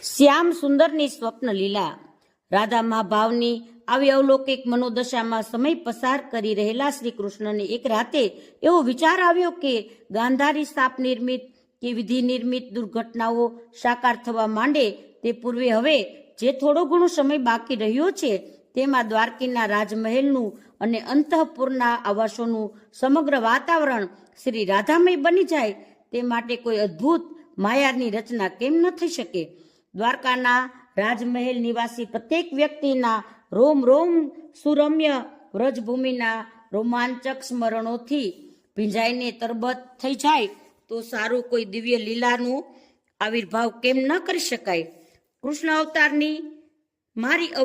શ્યામ સુંદરની સ્વપ્ન લીલા. રાધામા ભાવની આવી અવલૌકિક મનોદશામાં સમય પસાર કરી રહેલા શ્રી કૃષ્ણને એક રાતે એવો વિચાર આવ્યો કે ગાંધારી સાપ નિર્મિત કે વિધિ નિર્મિત દુર્ઘટનાઓ સાકાર થવા માંડે તે પૂર્વે હવે જે થોડો ઘણો સમય બાકી રહ્યો છે તેમાં દ્વારકીના રાજમહેલનું અને અંતઃપુરના આવાસોનું સમગ્ર વાતાવરણ શ્રી રાધામય બની જાય તે માટે કોઈ અદ્ભુત માયાની રચના કેમ ન થઈ શકે. દ્વારકાના રાજમહેલ નિવાસી પ્રત્યેક વ્યક્તિના રોમ રોમ સુરમ્ય વ્રજભૂમિના રોમાંચક સ્મરણોથી ભીંજાઈને તરબત થઈ જાય તો સારું કોઈ દિવ્ય લીલાનું આવિર્ભાવ કેમ ન કરી શકાય. કૃષ્ણ અવતારની મારી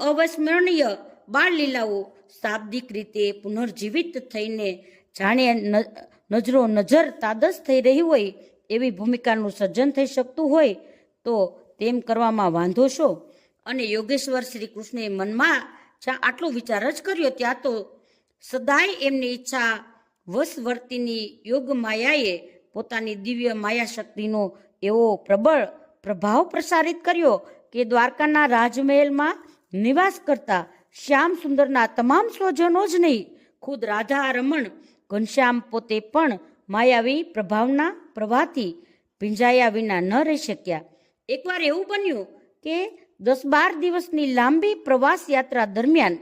અવિસ્મરણીય બાળ લીલાઓ શાબ્દિક રીતે પુનર્જીવિત થઈને જાણે નજરો નજર તાદસ થઈ રહી હોય એવી ભૂમિકાનું સર્જન થઈ શકતું હોય તો તેમ કરવામાં વાંધો શો? અને યોગેશ્વર શ્રી કૃષ્ણે મનમાં જ્યાં આટલો વિચાર જ કર્યો ત્યાં તો સદાય એમની ઈચ્છા વશવર્તીની યોગ માયાએ પોતાની દિવ્ય માયા શક્તિનો એવો પ્રબળ પ્રભાવ પ્રસારિત કર્યો કે દ્વારકાના રાજમહેલમાં નિવાસ કરતા શ્યામ સુંદરના તમામ સ્વજનો જ નહીં, ખુદ રાધા રમણ ઘનશ્યામ પોતે પણ માયાવી પ્રભાવના પ્રવાહથી ભીંજાયા વિના ન રહી શક્યા. એકવાર એવું બન્યું કે 10-12 દિવસની લાંબી પ્રવાસ યાત્રા દરમિયાન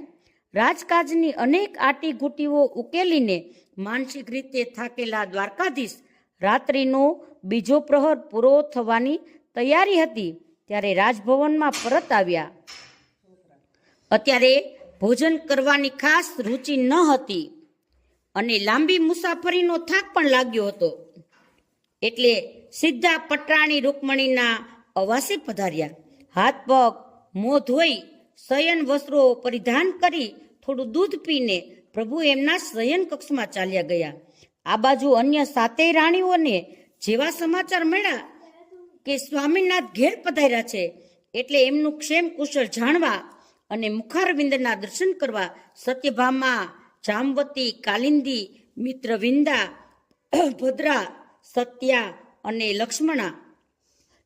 રાજકાજની અનેક આટીઘૂટીઓ ઉકેલીને માનસિક રીતે થાકેલા દ્વારકાધીશ રાત્રિનો બીજો પ્રહર પૂરો થવાની તૈયારી હતી ત્યારે રાજભવનમાં પરત આવ્યા. અત્યારે ભોજન કરવાની ખાસ રુચિ ન હતી અને લાંબી મુસાફરીનો થાક પણ લાગ્યો હતો એટલે સીધા પટરાણી રૂકમણીના અવાસે પધાર્યા. હાથ પગ મોં ધોઈ શયન વસ્ત્રો પરિધાન કરી થોડું દૂધ પીને પ્રભુ એમના શયન કક્ષમાં ચાલ્યા ગયા. આ બાજુ અન્ય 7 રાણીઓને જેવા સમાચાર મળ્યા કે સ્વામીનાથ ઘેર પધાર્યા છે એટલે એમનું ક્ષેમ કુશળ જાણવા અને મુખારવિંદના દર્શન કરવા સત્યભામા, જામવતી, કાલિંદી, મિત્રવિંદા, ભદ્રા, સત્યા અને લક્ષ્મણા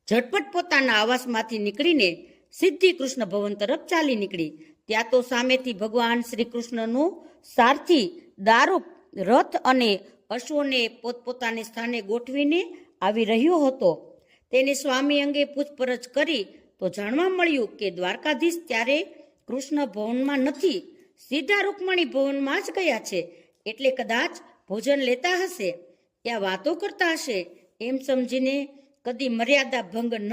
ઝટપટ પોતાના આવાસમાંથી નીકળીને સીધી કૃષ્ણ ભવન તરફ ચાલી નીકળી. ત્યાં તો સામેથી ભગવાન શ્રી કૃષ્ણનું સારથી દારૂપ રથ અને અશ્વને પોતપોતાને સ્થાને ગોઠવીને આવી રહ્યો હતો. તેને સ્વામી અંગે પૂછપરછ કરી તો જાણવા મળ્યું કે દ્વારકાધીશ ત્યારે કૃષ્ણ ભવનમાં નથી, સીધા રૂકમણી ભવનમાં જ ગયા છે એટલે કદાચ ભોજન લેતા હશે, ત્યાં વાતો કરતા હશે એમ સમજીને કદી મર્યાદા ભંગ ન